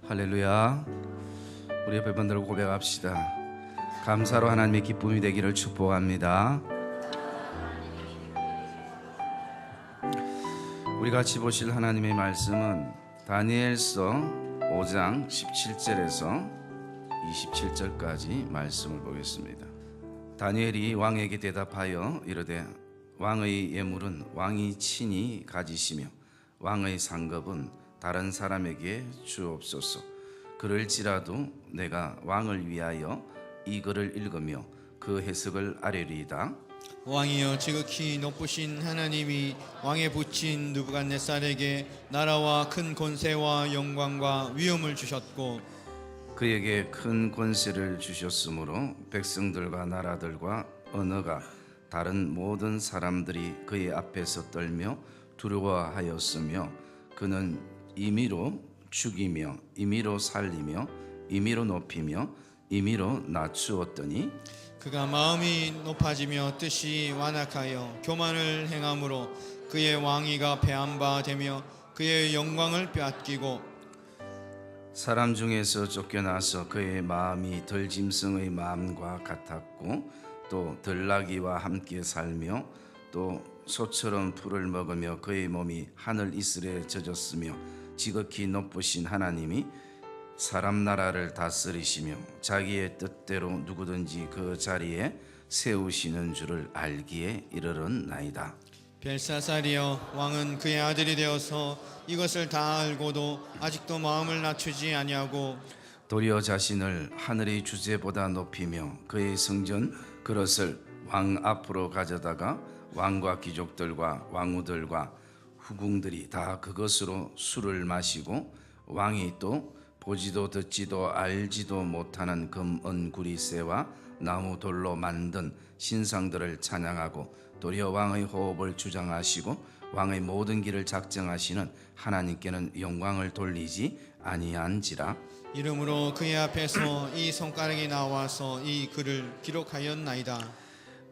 할렐루야. 우리 옆에 분들 고백합시다. 감사로 하나님의 기쁨이 되기를 축복합니다. 우리 같이 보실 하나님의 말씀은 다니엘서 5장 17절에서 27절까지 말씀을 보겠습니다. 다니엘이 왕에게 대답하여 이르되 왕의 예물은 왕이 친히 가지시며 왕의 상급은 다른 사람에게 주옵소서. 그럴지라도 내가 왕을 위하여 이 글을 읽으며 그 해석을 아뢰리이다. 왕이여, 지극히 높으신 하나님이 왕에 붙인 느부갓네살에게 나라와 큰 권세와 영광과 위엄을 주셨고 그에게 큰 권세를 주셨으므로 백성들과 나라들과 언어가 다른 모든 사람들이 그의 앞에서 떨며 두려워하였으며 그는 임의로 죽이며 임의로 살리며 임의로 높이며 임의로 낮추었더니 그가 마음이 높아지며 뜻이 완악하여 교만을 행함으로 그의 왕위가 패한 바 되며 그의 영광을 빼앗기고 사람 중에서 쫓겨나서 그의 마음이 덜짐승의 마음과 같았고 또 들나귀와 함께 살며 또 소처럼 풀을 먹으며 그의 몸이 하늘 이슬에 젖었으며 지극히 높으신 하나님이 사람 나라를 다스리시며 자기의 뜻대로 누구든지 그 자리에 세우시는 줄을 알기에 이르렀나이다. 벨사살이여, 왕은 그의 아들이 되어서 이것을 다 알고도 아직도 마음을 낮추지 아니하고 도리어 자신을 하늘의 주제보다 높이며 그의 성전 그릇을 왕 앞으로 가져다가 왕과 귀족들과 왕후들과 후궁들이 다 그것으로 술을 마시고 왕이 또 보지도 듣지도 알지도 못하는 금은구리쇠와 나무 돌로 만든 신상들을 찬양하고 도리어 왕의 호흡을 주장하시고 왕의 모든 길을 작정하시는 하나님께는 영광을 돌리지 아니한지라. 이름으로 그의 앞에서 이 손가락이 나와서 이 글을 기록하였나이다.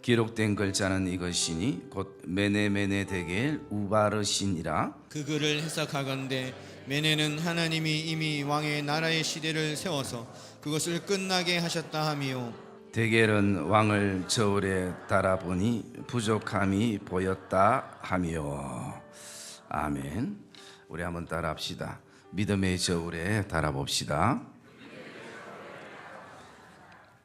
기록된 글자는 이것이니 곧 메네메네 데겔 우바르신이라. 그 글을 해석하건대 메네는 하나님이 이미 왕의 나라의 시대를 세워서 그것을 끝나게 하셨다 하미요, 데겔은 왕을 저울에 달아보니 부족함이 보였다 하미요. 아멘. 우리 한번 따라합시다. 믿음의 저울에 달아봅시다.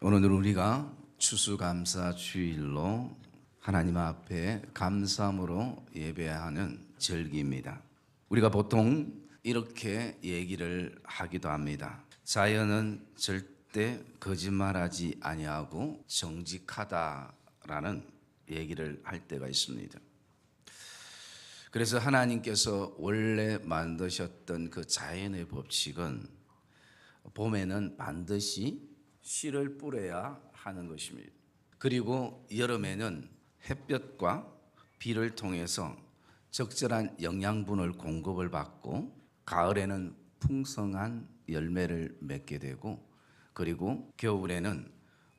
오늘 우리가 추수감사 주일로 하나님 앞에 감사함으로 예배하는 절기입니다. 우리가 보통 이렇게 얘기를 하기도 합니다. 자연은 절대 거짓말하지 아니하고 정직하다라는 얘기를 할 때가 있습니다. 그래서 하나님께서 원래 만드셨던 그 자연의 법칙은 봄에는 반드시 씨를 뿌려야 하는 것입니다. 그리고 여름에는 햇볕과 비를 통해서 적절한 영양분을 공급을 받고 가을에는 풍성한 열매를 맺게 되고 그리고 겨울에는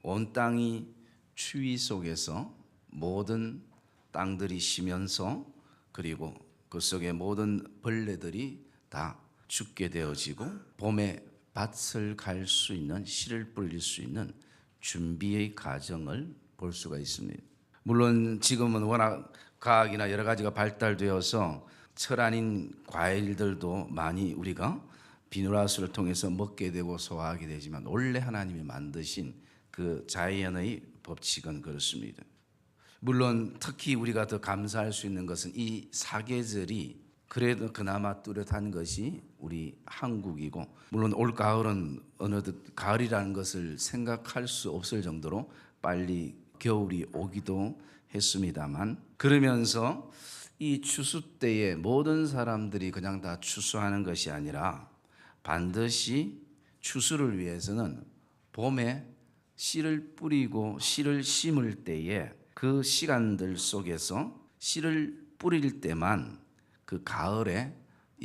온 땅이 추위 속에서 모든 땅들이 쉬면서 그리고 그 속에 모든 벌레들이 다 죽게 되어지고 봄에 밭을 갈 수 있는 씨를 뿌릴 수 있는 준비의 과정을 볼 수가 있습니다. 물론 지금은 워낙 과학이나 여러 가지가 발달되어서 철 아닌 과일들도 많이 우리가 비누라스를 통해서 먹게 되고 소화하게 되지만 원래 하나님이 만드신 그 자연의 법칙은 그렇습니다. 물론 특히 우리가 더 감사할 수 있는 것은 이 사계절이 그래도 그나마 뚜렷한 것이 우리 한국이고 물론 올 가을은 어느덧 가을이라는 것을 생각할 수 없을 정도로 빨리 겨울이 오기도 했습니다만 그러면서 이 추수 때에 모든 사람들이 그냥 다 추수하는 것이 아니라 반드시 추수를 위해서는 봄에 씨를 뿌리고 씨를 심을 때에 그 시간들 속에서 씨를 뿌릴 때만 그 가을에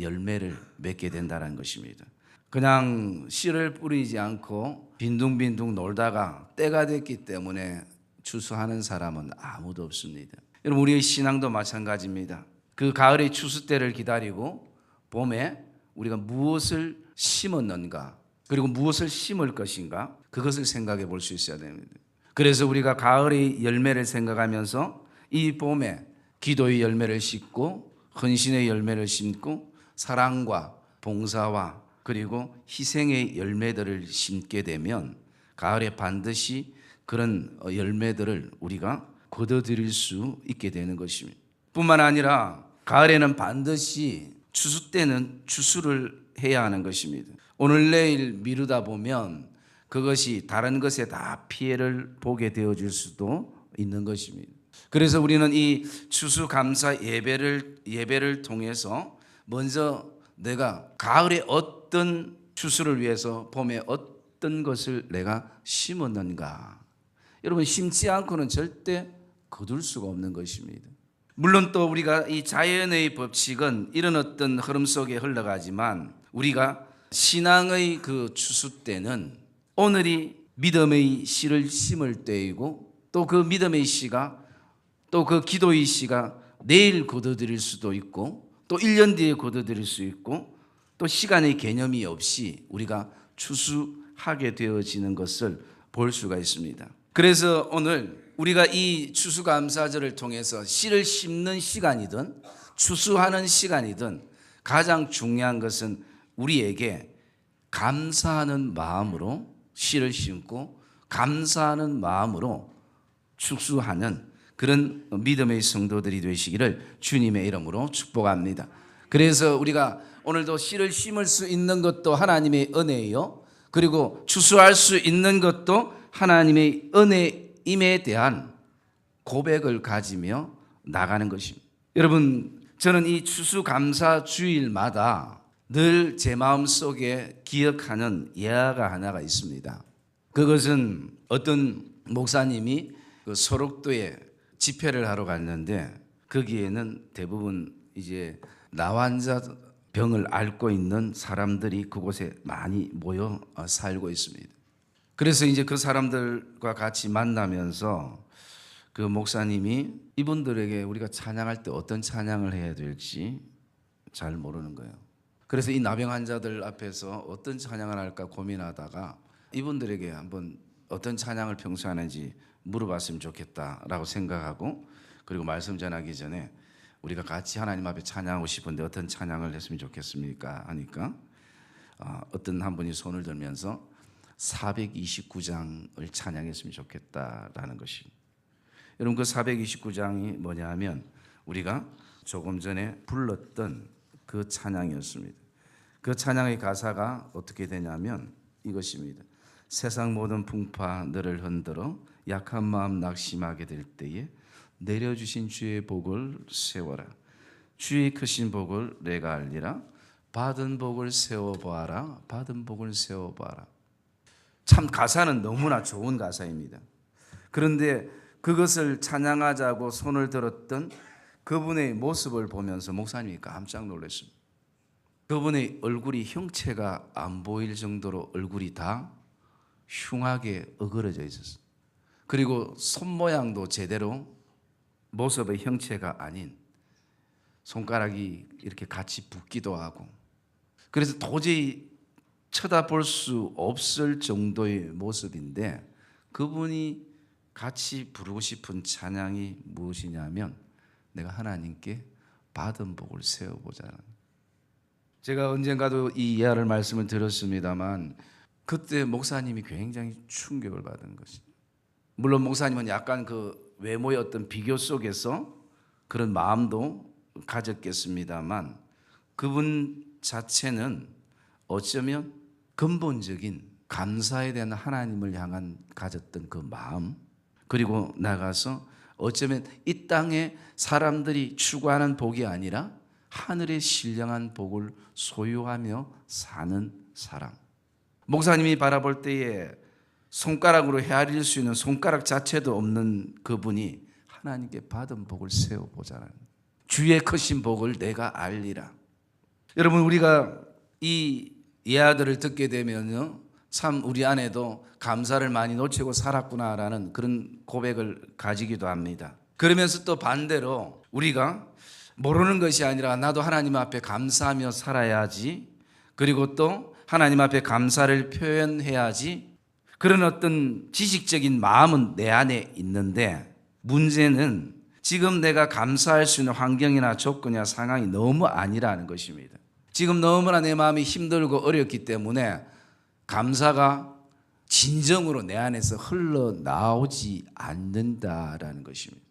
열매를 맺게 된다는 것입니다. 그냥 씨를 뿌리지 않고 빈둥빈둥 놀다가 때가 됐기 때문에 추수하는 사람은 아무도 없습니다. 여러분 우리의 신앙도 마찬가지입니다. 그 가을의 추수 때를 기다리고 봄에 우리가 무엇을 심었는가, 그리고 무엇을 심을 것인가, 그것을 생각해 볼 수 있어야 됩니다. 그래서 우리가 가을의 열매를 생각하면서 이 봄에 기도의 열매를 심고 헌신의 열매를 심고 사랑과 봉사와 그리고 희생의 열매들을 심게 되면 가을에 반드시 그런 열매들을 우리가 거둬들일 수 있게 되는 것입니다. 뿐만 아니라 가을에는 반드시 추수 때는 추수를 해야 하는 것입니다. 오늘 내일 미루다 보면 그것이 다른 것에 다 피해를 보게 되어질 수도 있는 것입니다. 그래서 우리는 이 추수감사 예배를 통해서 먼저 내가 가을에 어떤 추수를 위해서 봄에 어떤 것을 내가 심었는가. 여러분, 심지 않고는 절대 거둘 수가 없는 것입니다. 물론 또 우리가 이 자연의 법칙은 이런 어떤 흐름 속에 흘러가지만 우리가 신앙의 그 추수 때는 오늘이 믿음의 씨를 심을 때이고 또 그 믿음의 씨가 또 그 기도의 씨가 내일 거둬들일 수도 있고 또 1년 뒤에 거둬들일 수 있고 또 시간의 개념이 없이 우리가 추수하게 되어지는 것을 볼 수가 있습니다. 그래서 오늘 우리가 이 추수감사절을 통해서 씨를 심는 시간이든 추수하는 시간이든 가장 중요한 것은 우리에게 감사하는 마음으로 씨를 심고 감사하는 마음으로 축수하는 그런 믿음의 성도들이 되시기를 주님의 이름으로 축복합니다. 그래서 우리가 오늘도 씨를 심을 수 있는 것도 하나님의 은혜요, 그리고 추수할 수 있는 것도 하나님의 은혜임에 대한 고백을 가지며 나가는 것입니다. 여러분, 저는 이 추수감사 주일마다 늘 제 마음속에 기억하는 예화가 하나가 있습니다. 그것은 어떤 목사님이 그 소록도에 집회를 하러 갔는데 거기에는 대부분 이제 나환자 병을 앓고 있는 사람들이 그곳에 많이 모여 살고 있습니다. 그래서 이제 그 사람들과 같이 만나면서 그 목사님이 이분들에게 우리가 찬양할 때 어떤 찬양을 해야 될지 잘 모르는 거예요. 그래서 이 나병 환자들 앞에서 어떤 찬양을 할까 고민하다가 이분들에게 한번 어떤 찬양을 평소에 하는지 물어봤으면 좋겠다라고 생각하고, 그리고 말씀 전하기 전에 우리가 같이 하나님 앞에 찬양하고 싶은데 어떤 찬양을 했으면 좋겠습니까 하니까 어떤 한 분이 손을 들면서 429장을 찬양했으면 좋겠다라는 것입니다. 여러분, 그 429장이 뭐냐 하면 우리가 조금 전에 불렀던 그 찬양이었습니다. 그 찬양의 가사가 어떻게 되냐면 이것입니다. 세상 모든 풍파 너를 흔들어 약한 마음 낙심하게 될 때에 내려주신 주의 복을 세워라. 주의 크신 복을 내가 알리라. 받은 복을 세워보아라. 받은 복을 세워보아라. 참 가사는 너무나 좋은 가사입니다. 그런데 그것을 찬양하자고 손을 들었던 그분의 모습을 보면서 목사님이 깜짝 놀랐습니다. 그분의 얼굴이 형체가 안 보일 정도로 얼굴이 다 흉하게 어그러져 있었어요. 그리고 손 모양도 제대로 모습의 형체가 아닌 손가락이 이렇게 같이 붓기도 하고, 그래서 도저히 쳐다볼 수 없을 정도의 모습인데 그분이 같이 부르고 싶은 찬양이 무엇이냐면 내가 하나님께 받은 복을 세워보자. 제가 언젠가도 이 이하를 말씀을 들었습니다만 그때 목사님이 굉장히 충격을 받은 것입니다. 물론 목사님은 약간 그 외모의 어떤 비교 속에서 그런 마음도 가졌겠습니다만 그분 자체는 어쩌면 근본적인 감사에 대한 하나님을 향한 가졌던 그 마음, 그리고 나가서 어쩌면 이 땅에 사람들이 추구하는 복이 아니라 하늘의 신령한 복을 소유하며 사는 사람. 목사님이 바라볼 때에 손가락으로 헤아릴 수 있는 손가락 자체도 없는 그분이 하나님께 받은 복을 세워보자는, 주의 크신 복을 내가 알리라. 여러분, 우리가 이 예화들을 듣게 되면요, 참 우리 안에도 감사를 많이 놓치고 살았구나라는 그런 고백을 가지기도 합니다. 그러면서 또 반대로 우리가 모르는 것이 아니라 나도 하나님 앞에 감사하며 살아야지, 그리고 또 하나님 앞에 감사를 표현해야지 그런 어떤 지식적인 마음은 내 안에 있는데 문제는 지금 내가 감사할 수 있는 환경이나 조건이나 상황이 너무 아니라는 것입니다. 지금 너무나 내 마음이 힘들고 어렵기 때문에 감사가 진정으로 내 안에서 흘러나오지 않는다라는 것입니다.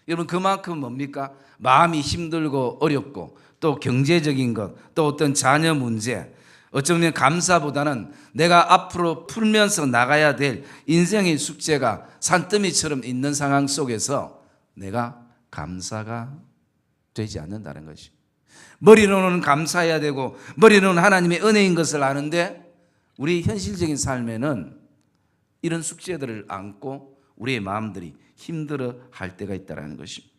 여러분 그만큼 뭡니까? 마음이 힘들고 어렵고 또 경제적인 것, 또 어떤 자녀 문제, 어쩌면 감사보다는 내가 앞으로 풀면서 나가야 될 인생의 숙제가 산더미처럼 있는 상황 속에서 내가 감사가 되지 않는다는 것이. 머리로는 감사해야 되고 머리로는 하나님의 은혜인 것을 아는데 우리 현실적인 삶에는 이런 숙제들을 안고 우리의 마음들이 힘들어 할 때가 있다는 것입니다.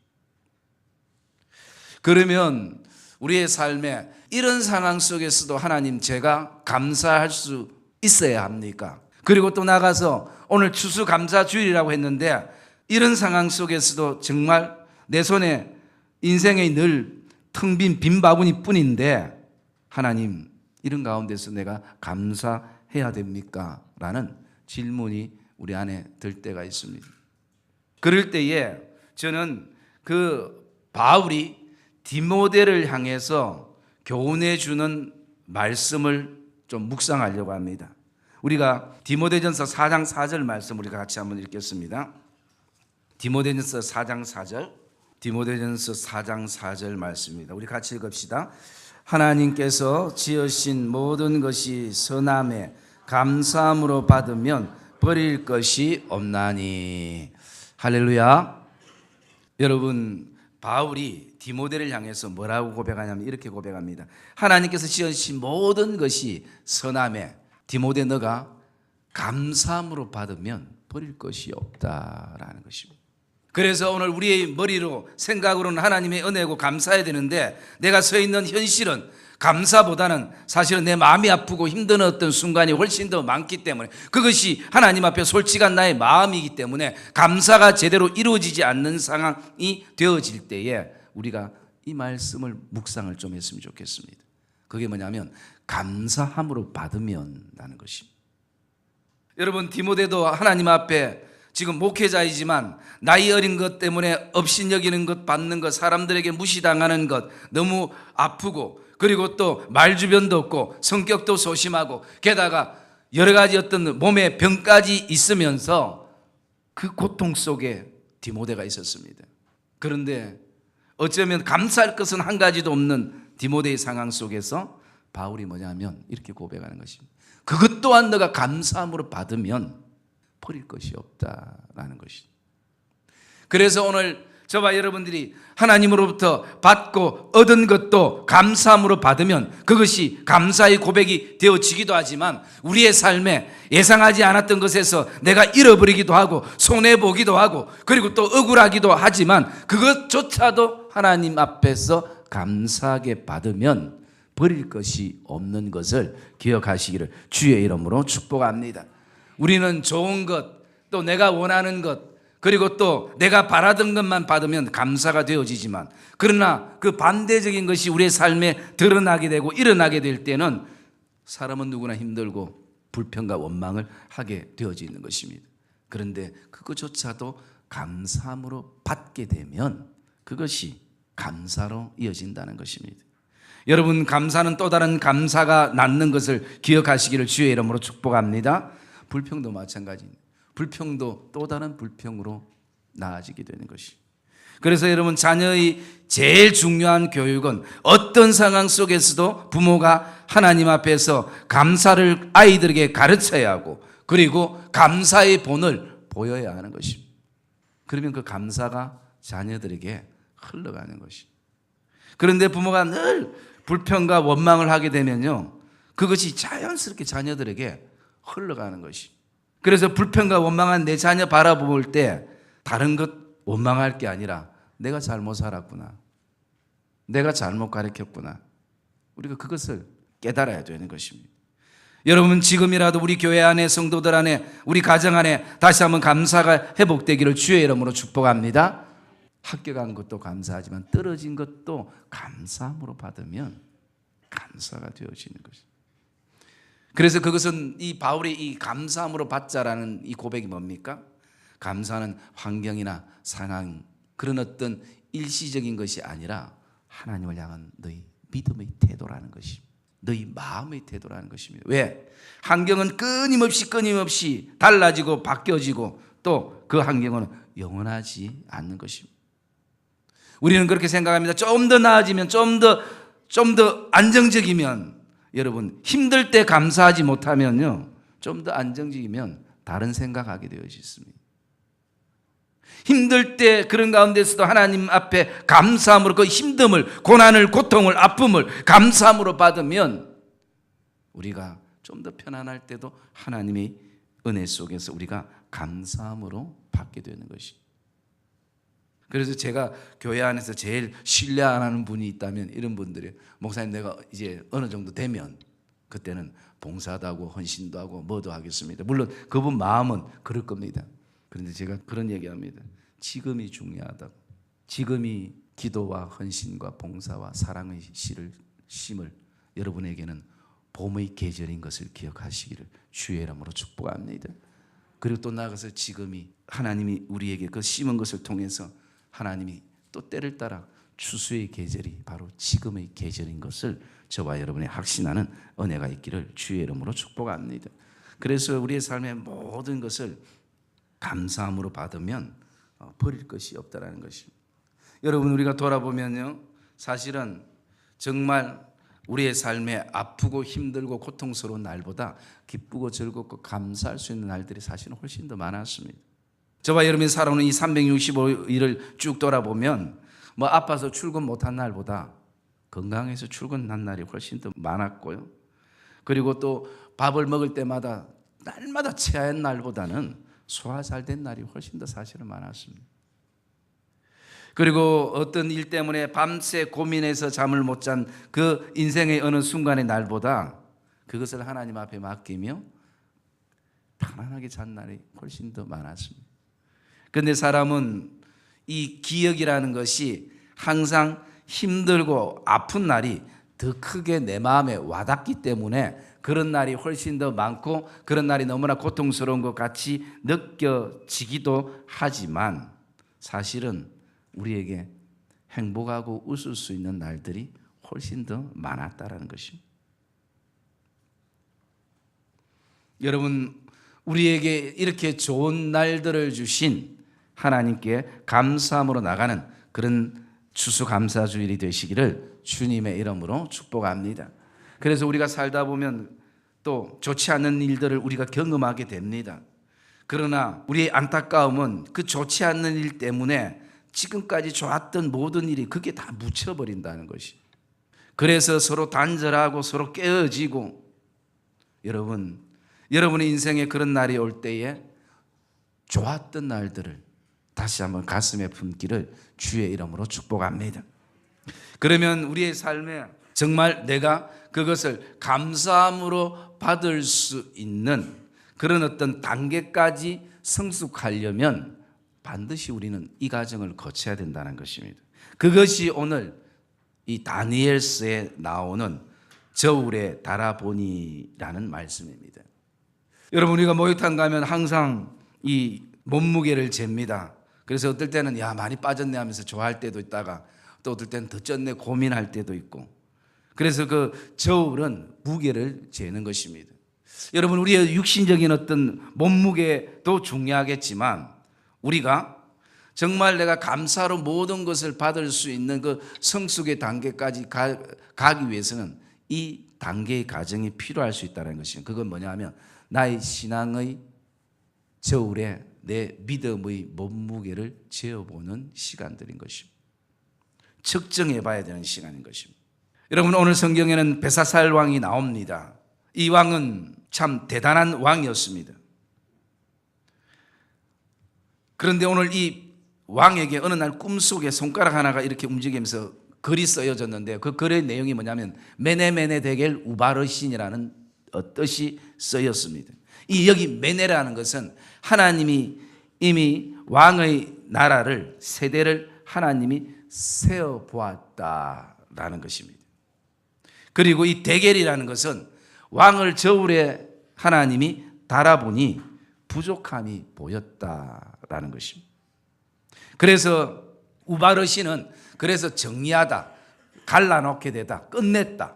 그러면 우리의 삶에 이런 상황 속에서도 하나님 제가 감사할 수 있어야 합니까? 그리고 또 나가서 오늘 추수감사주일이라고 했는데 이런 상황 속에서도 정말 내 손에 인생의 늘 텅 빈 빈 바구니 뿐인데 하나님 이런 가운데서 내가 감사해야 됩니까? 라는 질문이 우리 안에 들 때가 있습니다. 그럴 때에 저는 그 바울이 디모데를 향해서 교훈해 주는 말씀을 좀 묵상하려고 합니다. 우리가 디모데전서 4장 4절 말씀 우리가 같이 한번 읽겠습니다. 디모데전서 4장 4절, 디모데전서 4장 4절 말씀입니다. 우리 같이 읽읍시다. 하나님께서 지으신 모든 것이 선함에 감사함으로 받으면 버릴 것이 없나니. 할렐루야. 여러분 바울이 디모데를 향해서 뭐라고 고백하냐면 이렇게 고백합니다. 하나님께서 지으신 모든 것이 선함에 디모데 너가 감사함으로 받으면 버릴 것이 없다라는 것입니다. 그래서 오늘 우리의 머리로 생각으로는 하나님의 은혜고 감사해야 되는데 내가 서 있는 현실은 감사보다는 사실은 내 마음이 아프고 힘든 어떤 순간이 훨씬 더 많기 때문에 그것이 하나님 앞에 솔직한 나의 마음이기 때문에 감사가 제대로 이루어지지 않는 상황이 되어질 때에 우리가 이 말씀을 묵상을 좀 했으면 좋겠습니다. 그게 뭐냐면 감사함으로 받으면 라는 것입니다. 여러분 디모데도 하나님 앞에 지금 목회자이지만 나이 어린 것 때문에 업신여기는 것 받는 것 사람들에게 무시당하는 것 너무 아프고 그리고 또 말주변도 없고 성격도 소심하고 게다가 여러 가지 어떤 몸의 병까지 있으면서 그 고통 속에 디모데가 있었습니다. 그런데 어쩌면 감사할 것은 한 가지도 없는 디모데의 상황 속에서 바울이 뭐냐면 이렇게 고백하는 것입니다. 그것 또한 너가 감사함으로 받으면 버릴 것이 없다라는 것이죠. 그래서 오늘 저와 여러분들이 하나님으로부터 받고 얻은 것도 감사함으로 받으면 그것이 감사의 고백이 되어지기도 하지만 우리의 삶에 예상하지 않았던 것에서 내가 잃어버리기도 하고 손해보기도 하고 그리고 또 억울하기도 하지만 그것조차도 하나님 앞에서 감사하게 받으면 버릴 것이 없는 것을 기억하시기를 주의 이름으로 축복합니다. 우리는 좋은 것, 또 내가 원하는 것, 그리고 또 내가 바라던 것만 받으면 감사가 되어지지만 그러나 그 반대적인 것이 우리의 삶에 드러나게 되고 일어나게 될 때는 사람은 누구나 힘들고 불평과 원망을 하게 되어지는 것입니다. 그런데 그것조차도 감사함으로 받게 되면 그것이 감사로 이어진다는 것입니다. 여러분 감사는 또 다른 감사가 낳는 것을 기억하시기를 주의 이름으로 축복합니다. 불평도 마찬가지입니다. 불평도 또 다른 불평으로 나아지게 되는 것이. 그래서 여러분 자녀의 제일 중요한 교육은 어떤 상황 속에서도 부모가 하나님 앞에서 감사를 아이들에게 가르쳐야 하고 그리고 감사의 본을 보여야 하는 것입니다. 그러면 그 감사가 자녀들에게 흘러가는 것입니다. 그런데 부모가 늘 불평과 원망을 하게 되면요 그것이 자연스럽게 자녀들에게 흘러가는 것이. 그래서 불평과 원망한 내 자녀 바라볼 때 다른 것 원망할 게 아니라 내가 잘못 살았구나. 내가 잘못 가르쳤구나. 우리가 그것을 깨달아야 되는 것입니다. 여러분 지금이라도 우리 교회 안에 성도들 안에 우리 가정 안에 다시 한번 감사가 회복되기를 주의 이름으로 축복합니다. 합격한 것도 감사하지만 떨어진 것도 감사함으로 받으면 감사가 되어지는 것입니다. 그래서 그것은 이 바울이 이 감사함으로 받자라는 이 고백이 뭡니까? 감사는 환경이나 상황, 그런 어떤 일시적인 것이 아니라 하나님을 향한 너희 믿음의 태도라는 것입니다. 너희 마음의 태도라는 것입니다. 왜? 환경은 끊임없이 달라지고 바뀌어지고 또 그 환경은 영원하지 않는 것입니다. 우리는 그렇게 생각합니다. 좀 더 나아지면, 좀 더 안정적이면, 여러분 힘들 때 감사하지 못하면요, 좀 더 안정적이면 다른 생각하게 되어 있습니다. 힘들 때 그런 가운데서도 하나님 앞에 감사함으로 그 힘듦을, 고난을, 고통을, 아픔을 감사함으로 받으면 우리가 좀 더 편안할 때도 하나님의 은혜 속에서 우리가 감사함으로 받게 되는 것입니다. 그래서 제가 교회 안에서 제일 신뢰 안 하는 분이 있다면 이런 분들이, 목사님 내가 이제 어느 정도 되면 그때는 봉사도 하고 헌신도 하고 뭐도 하겠습니다. 물론 그분 마음은 그럴 겁니다. 그런데 제가 그런 얘기합니다. 지금이 중요하다고. 지금이 기도와 헌신과 봉사와 사랑의 씨를 심을 여러분에게는 봄의 계절인 것을 기억하시기를 주의 이름으로 축복합니다. 그리고 또 나아가서 지금이 하나님이 우리에게 그 심은 것을 통해서 하나님이 또 때를 따라 추수의 계절이 바로 지금의 계절인 것을 저와 여러분이 확신하는 은혜가 있기를 주의 이름으로 축복합니다. 그래서 우리의 삶의 모든 것을 감사함으로 받으면 버릴 것이 없다라는 것입니다. 여러분, 우리가 돌아보면요, 사실은 정말 우리의 삶에 아프고 힘들고 고통스러운 날보다 기쁘고 즐겁고 감사할 수 있는 날들이 사실은 훨씬 더 많았습니다. 저와 여러분이 살아오는 이 365일을 쭉 돌아보면 뭐 아파서 출근 못한 날보다 건강해서 출근한 날이 훨씬 더 많았고요. 그리고 또 밥을 먹을 때마다 날마다 체한 날보다는 소화 잘 된 날이 훨씬 더 사실은 많았습니다. 그리고 어떤 일 때문에 밤새 고민해서 잠을 못 잔 그 인생의 어느 순간의 날보다 그것을 하나님 앞에 맡기며 편안하게 잔 날이 훨씬 더 많았습니다. 그런데 사람은 이 기억이라는 것이 항상 힘들고 아픈 날이 더 크게 내 마음에 와닿기 때문에 그런 날이 훨씬 더 많고 그런 날이 너무나 고통스러운 것 같이 느껴지기도 하지만 사실은 우리에게 행복하고 웃을 수 있는 날들이 훨씬 더 많았다라는 것입니다. 여러분, 우리에게 이렇게 좋은 날들을 주신 하나님께 감사함으로 나가는 그런 추수감사주일이 되시기를 주님의 이름으로 축복합니다. 그래서 우리가 살다 보면 또 좋지 않은 일들을 우리가 경험하게 됩니다. 그러나 우리의 안타까움은 그 좋지 않는 일 때문에 지금까지 좋았던 모든 일이 그게 다 묻혀버린다는 것이. 그래서 서로 단절하고 서로 깨어지고, 여러분의 인생에 그런 날이 올 때에 좋았던 날들을 다시 한번 가슴에 품기를 주의 이름으로 축복합니다. 그러면 우리의 삶에 정말 내가 그것을 감사함으로 받을 수 있는 그런 어떤 단계까지 성숙하려면 반드시 우리는 이 과정을 거쳐야 된다는 것입니다. 그것이 오늘 이 다니엘서에 나오는 저울에 달아보니라는 말씀입니다. 여러분, 우리가 목욕탕 가면 항상 이 몸무게를 잽니다. 그래서 어떨 때는 야 많이 빠졌네 하면서 좋아할 때도 있다가 또 어떨 때는 더 쪘네 고민할 때도 있고, 그래서 그 저울은 무게를 재는 것입니다. 여러분, 우리의 육신적인 어떤 몸무게도 중요하겠지만 우리가 정말 내가 감사로 모든 것을 받을 수 있는 그 성숙의 단계까지 가기 위해서는 이 단계의 과정이 필요할 수 있다는 것입니다. 그건 뭐냐 하면 나의 신앙의 저울에 내 믿음의 몸무게를 재어보는 시간들인 것입니다. 측정해 봐야 되는 시간인 것입니다. 여러분, 오늘 성경에는 벨사살 왕이 나옵니다. 이 왕은 참 대단한 왕이었습니다. 그런데 오늘 이 왕에게 어느 날 꿈속에 손가락 하나가 이렇게 움직이면서 글이 써여졌는데 그 글의 내용이 뭐냐면 메네메네 데겔 우바르신이라는 뜻이 쓰였습니다. 이 여기 메네라는 것은 하나님이 이미 왕의 나라를 세대를 하나님이 세어 보았다라는 것입니다. 그리고 이 대결이라는 것은 왕을 저울에 하나님이 달아보니 부족함이 보였다라는 것입니다. 그래서 우바르시는 그래서 정리하다, 갈라놓게 되다, 끝냈다,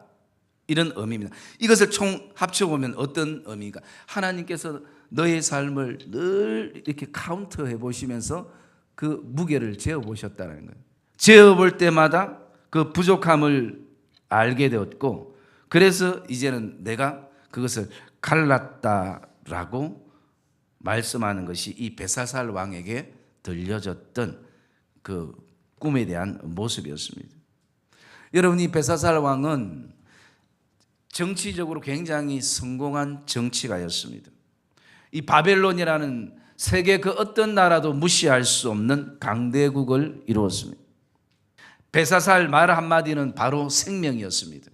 이런 의미입니다. 이것을 총 합쳐보면 어떤 의미인가? 하나님께서 너의 삶을 늘 이렇게 카운트해 보시면서 그 무게를 재어보셨다는 거예요. 재어볼 때마다 그 부족함을 알게 되었고, 그래서 이제는 내가 그것을 갈랐다라고 말씀하는 것이 이 벳사살 왕에게 들려졌던 그 꿈에 대한 모습이었습니다. 여러분, 이 벳사살 왕은 정치적으로 굉장히 성공한 정치가였습니다. 이 바벨론이라는 세계 그 어떤 나라도 무시할 수 없는 강대국을 이루었습니다. 벳사살 말 한마디는 바로 생명이었습니다.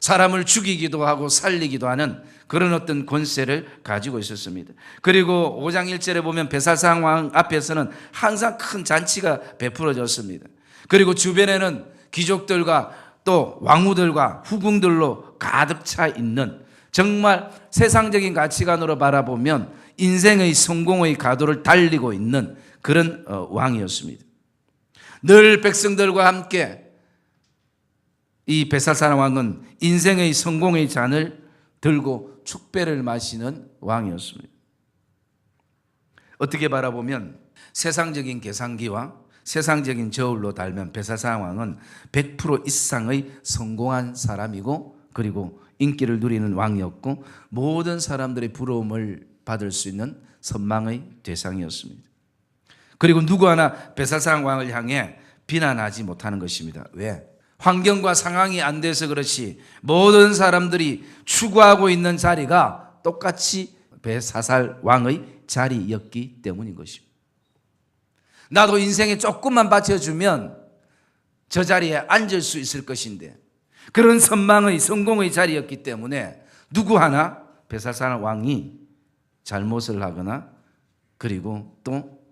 사람을 죽이기도 하고 살리기도 하는 그런 어떤 권세를 가지고 있었습니다. 그리고 5장 1절에 보면 벳사살 왕 앞에서는 항상 큰 잔치가 베풀어졌습니다. 그리고 주변에는 귀족들과 또 왕후들과 후궁들로 가득 차 있는, 정말 세상적인 가치관으로 바라보면 인생의 성공의 가도를 달리고 있는 그런 왕이었습니다. 늘 백성들과 함께 이 벳사살 왕은 인생의 성공의 잔을 들고 축배를 마시는 왕이었습니다. 어떻게 바라보면 세상적인 계산기와 세상적인 저울로 달면 벳사살 왕은 100% 이상의 성공한 사람이고, 그리고 인기를 누리는 왕이었고, 모든 사람들의 부러움을 받을 수 있는 선망의 대상이었습니다. 그리고 누구 하나 벳사살 왕을 향해 비난하지 못하는 것입니다. 왜? 환경과 상황이 안 돼서 그렇지 모든 사람들이 추구하고 있는 자리가 똑같이 벳사살 왕의 자리였기 때문인 것입니다. 나도 인생에 조금만 받쳐주면 저 자리에 앉을 수 있을 것인데, 그런 선망의 성공의 자리였기 때문에 누구 하나 벳사살 왕이 잘못을 하거나 그리고 또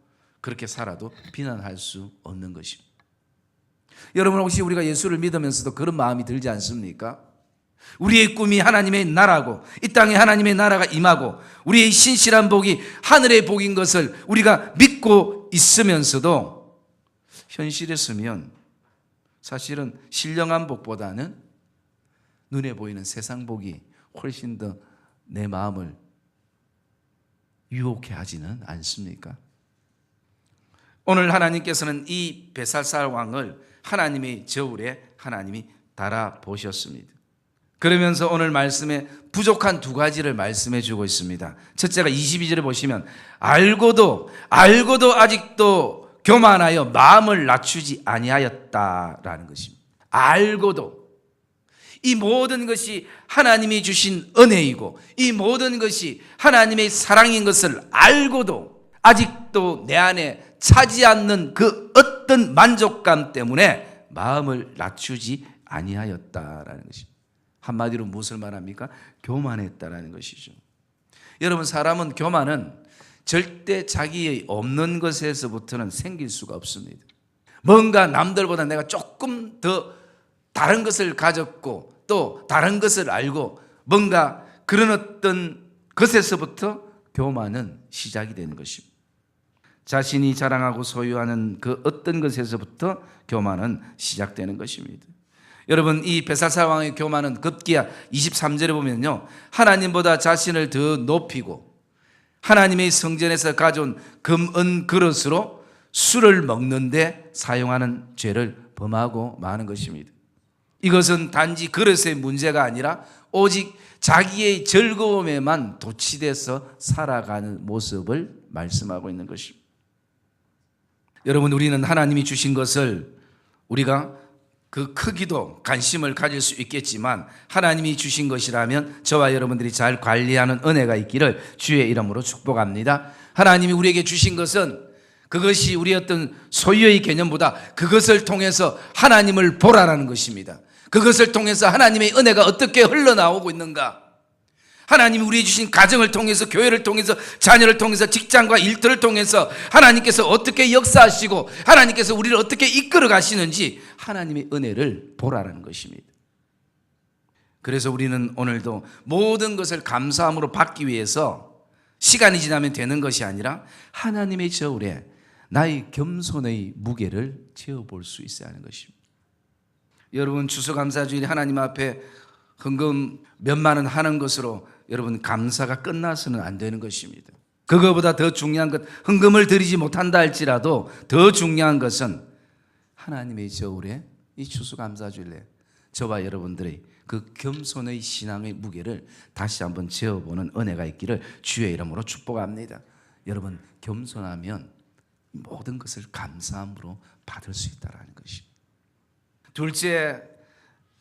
그렇게 살아도 비난할 수 없는 것입니다. 여러분, 혹시 우리가 예수를 믿으면서도 그런 마음이 들지 않습니까? 우리의 꿈이 하나님의 나라고, 이 땅에 하나님의 나라가 임하고 우리의 신실한 복이 하늘의 복인 것을 우리가 믿고 있으면서도 현실에 서면 사실은 신령한 복보다는 눈에 보이는 세상 복이 훨씬 더 내 마음을 유혹해 하지는 않습니까? 오늘 하나님께서는 이 벳사살 왕을 하나님의 저울에 하나님이 달아보셨습니다. 그러면서 오늘 말씀에 부족한 두 가지를 말씀해 주고 있습니다. 첫째가 22절에 보시면 알고도 아직도 교만하여 마음을 낮추지 아니하였다라는 것입니다. 알고도 이 모든 것이 하나님이 주신 은혜이고 이 모든 것이 하나님의 사랑인 것을 알고도 아직도 내 안에 차지 않는 그 어떤 만족감 때문에 마음을 낮추지 아니하였다라는 것입니다. 한마디로 무엇을 말합니까? 교만했다라는 것이죠. 여러분, 사람은 교만은 절대 자기의 없는 것에서부터는 생길 수가 없습니다. 뭔가 남들보다 내가 조금 더 다른 것을 가졌고 또 다른 것을 알고 뭔가 그런 어떤 것에서부터 교만은 시작이 되는 것입니다. 자신이 자랑하고 소유하는 그 어떤 것에서부터 교만은 시작되는 것입니다. 여러분, 이 벳사살 왕의 교만은 급기야 23절에 보면요, 하나님보다 자신을 더 높이고 하나님의 성전에서 가져온 금은 그릇으로 술을 먹는데 사용하는 죄를 범하고 마는 것입니다. 이것은 단지 그릇의 문제가 아니라 오직 자기의 즐거움에만 도취돼서 살아가는 모습을 말씀하고 있는 것입니다. 여러분, 우리는 하나님이 주신 것을 우리가 그 크기도 관심을 가질 수 있겠지만 하나님이 주신 것이라면 저와 여러분들이 잘 관리하는 은혜가 있기를 주의 이름으로 축복합니다. 하나님이 우리에게 주신 것은 그것이 우리의 어떤 소유의 개념보다 그것을 통해서 하나님을 보라라는 것입니다. 그것을 통해서 하나님의 은혜가 어떻게 흘러나오고 있는가, 하나님이 우리에게 주신 가정을 통해서, 교회를 통해서, 자녀를 통해서, 직장과 일터를 통해서 하나님께서 어떻게 역사하시고 하나님께서 우리를 어떻게 이끌어 가시는지 하나님의 은혜를 보라라는 것입니다. 그래서 우리는 오늘도 모든 것을 감사함으로 받기 위해서 시간이 지나면 되는 것이 아니라 하나님의 저울에 나의 겸손의 무게를 재어볼 수 있어야 하는 것입니다. 여러분, 추수감사주일 하나님 앞에 헌금 몇만 원 하는 것으로 여러분 감사가 끝나서는 안 되는 것입니다. 그거보다 더 중요한 것, 헌금을 드리지 못한다 할지라도 더 중요한 것은 하나님의 저울에 이 추수감사주일에 저와 여러분들의 그 겸손의 신앙의 무게를 다시 한번 재어보는 은혜가 있기를 주의 이름으로 축복합니다. 여러분, 겸손하면 모든 것을 감사함으로 받을 수 있다는 것입니다. 둘째,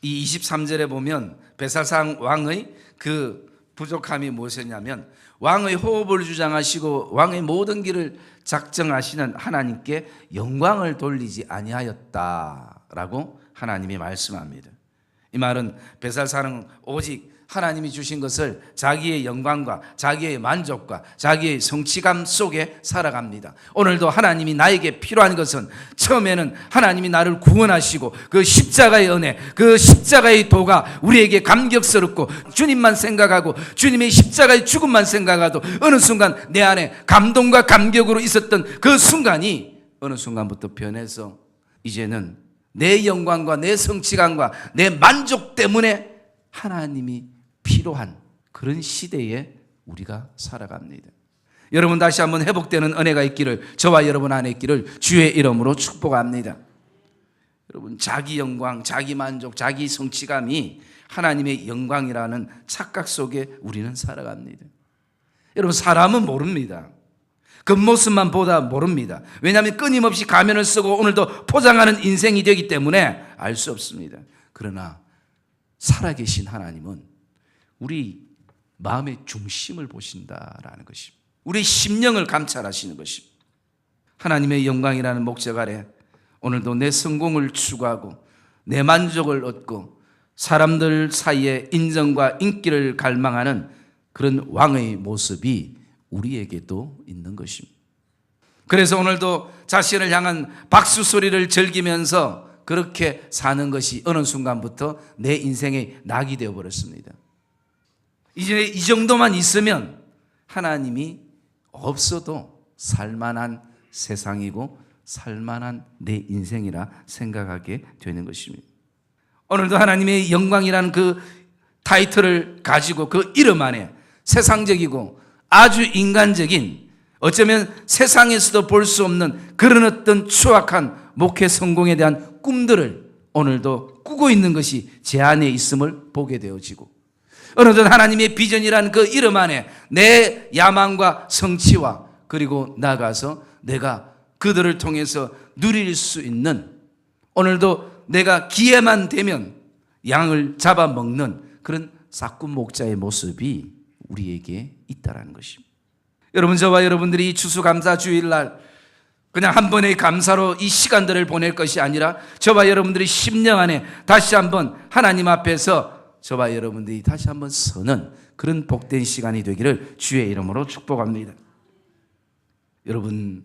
이 23절에 보면 베살상 왕의 그 부족함이 무엇이냐면 왕의 호흡을 주장하시고 왕의 모든 길을 작정하시는 하나님께 영광을 돌리지 아니하였다라고 하나님이 말씀합니다. 이 말은 베살사는 오직 하나님이 주신 것을 자기의 영광과 자기의 만족과 자기의 성취감 속에 살아갑니다. 오늘도 하나님이 나에게 필요한 것은 처음에는 하나님이 나를 구원하시고 그 십자가의 은혜, 그 십자가의 도가 우리에게 감격스럽고 주님만 생각하고 주님의 십자가의 죽음만 생각하도 어느 순간 내 안에 감동과 감격으로 있었던 그 순간이 어느 순간부터 변해서 이제는 내 영광과 내 성취감과 내 만족 때문에 하나님이 필요한 그런 시대에 우리가 살아갑니다. 여러분, 다시 한번 회복되는 은혜가 있기를 저와 여러분 안에 있기를 주의 이름으로 축복합니다. 여러분, 자기 영광, 자기 만족, 자기 성취감이 하나님의 영광이라는 착각 속에 우리는 살아갑니다. 여러분, 사람은 모릅니다. 겉모습만 보다 모릅니다. 왜냐하면 끊임없이 가면을 쓰고 오늘도 포장하는 인생이 되기 때문에 알 수 없습니다. 그러나 살아계신 하나님은 우리 마음의 중심을 보신다라는 것입니다. 우리 심령을 감찰하시는 것입니다. 하나님의 영광이라는 목적 아래 오늘도 내 성공을 추구하고 내 만족을 얻고 사람들 사이에 인정과 인기를 갈망하는 그런 왕의 모습이 우리에게도 있는 것입니다. 그래서 오늘도 자신을 향한 박수 소리를 즐기면서 그렇게 사는 것이 어느 순간부터 내 인생의 낙이 되어버렸습니다. 이제 이 정도만 있으면 하나님이 없어도 살만한 세상이고 살만한 내 인생이라 생각하게 되는 것입니다. 오늘도 하나님의 영광이라는 그 타이틀을 가지고 그 이름 안에 세상적이고 아주 인간적인, 어쩌면 세상에서도 볼 수 없는 그런 어떤 추악한 목회 성공에 대한 꿈들을 오늘도 꾸고 있는 것이 제 안에 있음을 보게 되어지고, 어느덧 하나님의 비전이라는 그 이름 안에 내 야망과 성취와 그리고 나가서 내가 그들을 통해서 누릴 수 있는, 오늘도 내가 기회만 되면 양을 잡아먹는 그런 삭군 목자의 모습이 우리에게 있다라는 것입니다. 여러분, 저와 여러분들이 이 추수감사 주일날 그냥 한 번의 감사로 이 시간들을 보낼 것이 아니라 저와 여러분들이 심령 안에 다시 한번 하나님 앞에서 저와 여러분들이 다시 한번 서는 그런 복된 시간이 되기를 주의 이름으로 축복합니다. 여러분,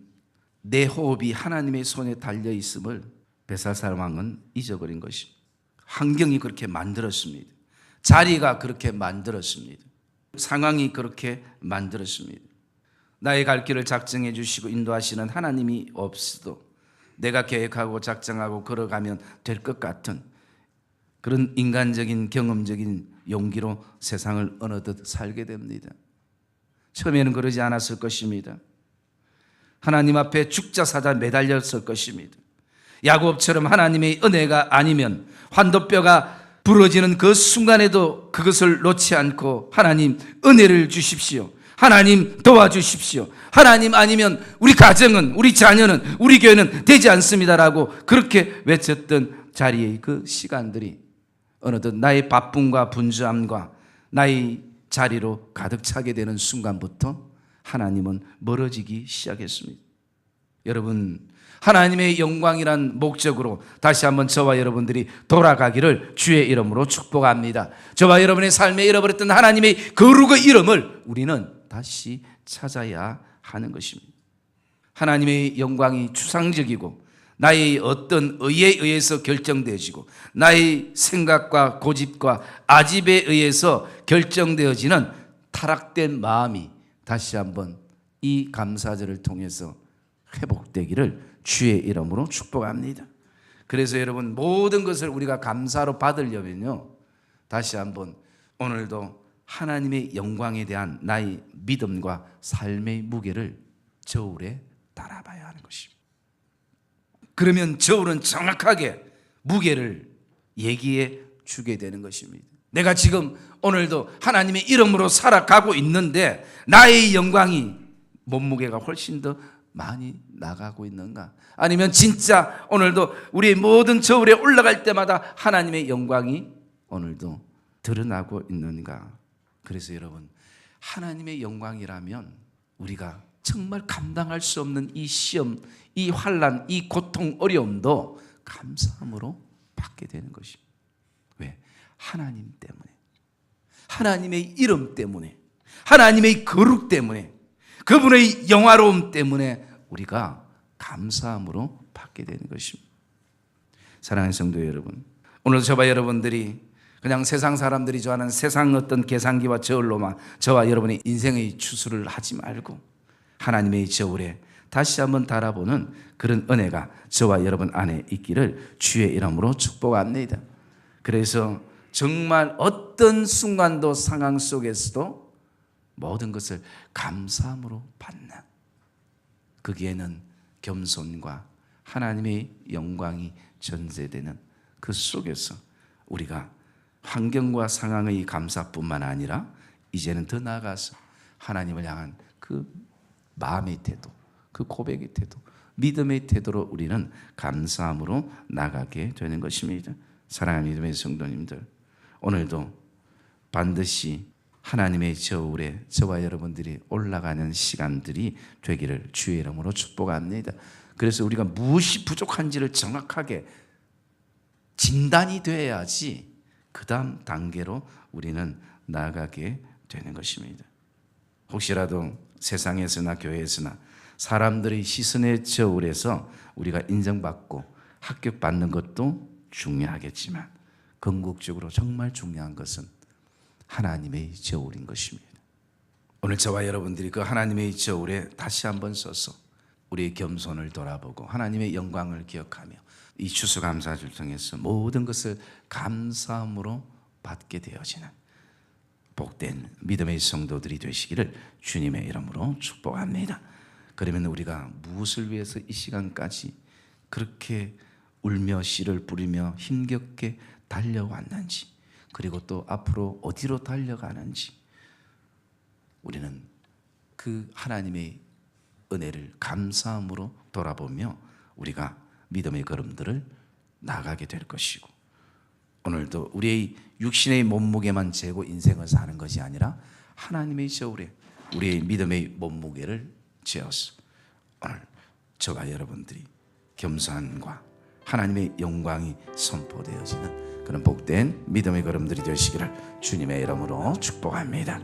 내 호흡이 하나님의 손에 달려 있음을 베살살 왕은 잊어버린 것입니다. 환경이 그렇게 만들었습니다. 자리가 그렇게 만들었습니다. 상황이 그렇게 만들었습니다. 나의 갈 길을 작정해 주시고 인도하시는 하나님이 없어도 내가 계획하고 작정하고 걸어가면 될 것 같은 그런 인간적인 경험적인 용기로 세상을 어느덧 살게 됩니다. 처음에는 그러지 않았을 것입니다. 하나님 앞에 죽자사자 매달렸을 것입니다. 야곱처럼 하나님의 은혜가 아니면 환도뼈가 부러지는 그 순간에도 그것을 놓지 않고 하나님 은혜를 주십시오. 하나님 도와주십시오. 하나님 아니면 우리 가정은, 우리 자녀는, 우리 교회는 되지 않습니다라고 그렇게 외쳤던 자리의 그 시간들이 어느덧 나의 바쁨과 분주함과 나의 자리로 가득 차게 되는 순간부터 하나님은 멀어지기 시작했습니다. 여러분, 하나님의 영광이란 목적으로 다시 한번 저와 여러분들이 돌아가기를 주의 이름으로 축복합니다. 저와 여러분의 삶에 잃어버렸던 하나님의 거룩의 이름을 우리는 다시 찾아야 하는 것입니다. 하나님의 영광이 추상적이고 나의 어떤 의에 의해서 결정되어지고 나의 생각과 고집과 아집에 의해서 결정되어지는 타락된 마음이 다시 한번 이 감사절을 통해서 회복되기를 주의 이름으로 축복합니다. 그래서 여러분, 모든 것을 우리가 감사로 받으려면요, 다시 한번 오늘도 하나님의 영광에 대한 나의 믿음과 삶의 무게를 저울에 달아봐야 하는 것입니다. 그러면 저울은 정확하게 무게를 얘기해 주게 되는 것입니다. 내가 지금 오늘도 하나님의 이름으로 살아가고 있는데 나의 영광이 몸무게가 훨씬 더 많이 나가고 있는가? 아니면 진짜 오늘도 우리의 모든 저울에 올라갈 때마다 하나님의 영광이 오늘도 드러나고 있는가? 그래서 여러분, 하나님의 영광이라면 우리가 정말 감당할 수 없는 이 시험, 이 환난, 이 고통, 어려움도 감사함으로 받게 되는 것입니다. 왜? 하나님 때문에, 하나님의 이름 때문에, 하나님의 거룩 때문에, 그분의 영화로움 때문에 우리가 감사함으로 받게 되는 것입니다. 사랑하는 성도 여러분, 오늘 저와 여러분들이 그냥 세상 사람들이 좋아하는 세상 어떤 계산기와 저울로만 저와 여러분의 인생의 추수를 하지 말고 하나님의 저울에 다시 한번 달아보는 그런 은혜가 저와 여러분 안에 있기를 주의 이름으로 축복합니다. 그래서 정말 어떤 순간도 상황 속에서도 모든 것을 감사함으로 받는, 거기에는 겸손과 하나님의 영광이 전제되는 그 속에서 우리가 환경과 상황의 감사뿐만 아니라 이제는 더 나아가서 하나님을 향한 그 마음의 태도, 그 고백의 태도, 믿음의 태도로 우리는 감사함으로 나가게 되는 것입니다. 사랑하는 믿음의 성도님들, 오늘도 반드시 하나님의 저울에 저와 여러분들이 올라가는 시간들이 되기를 주의 이름으로 축복합니다. 그래서 우리가 무엇이 부족한지를 정확하게 진단이 되어야지 그 다음 단계로 우리는 나아가게 되는 것입니다. 혹시라도 세상에서나 교회에서나 사람들의 시선의 저울에서 우리가 인정받고 합격받는 것도 중요하겠지만 궁극적으로 정말 중요한 것은 하나님의 저울인 것입니다. 오늘 저와 여러분들이 그 하나님의 저울에 다시 한번 서서 우리의 겸손을 돌아보고 하나님의 영광을 기억하며 이 추수감사주를 통해서 모든 것을 감사함으로 받게 되어지는 복된 믿음의 성도들이 되시기를 주님의 이름으로 축복합니다. 그러면 우리가 무엇을 위해서 이 시간까지 그렇게 울며 씨를 뿌리며 힘겹게 달려왔는지, 그리고 또 앞으로 어디로 달려가는지 우리는 그 하나님의 은혜를 감사함으로 돌아보며 우리가 믿음의 걸음들을 나가게 될 것이고, 오늘도 우리의 육신의 몸무게만 재고 인생을 사는 것이 아니라 하나님의 저울에 우리의 믿음의 몸무게를 재어서 오늘 저와 여러분들이 겸손과 하나님의 영광이 선포되어지는 그런 복된 믿음의 걸음들이 되시기를 주님의 이름으로 축복합니다.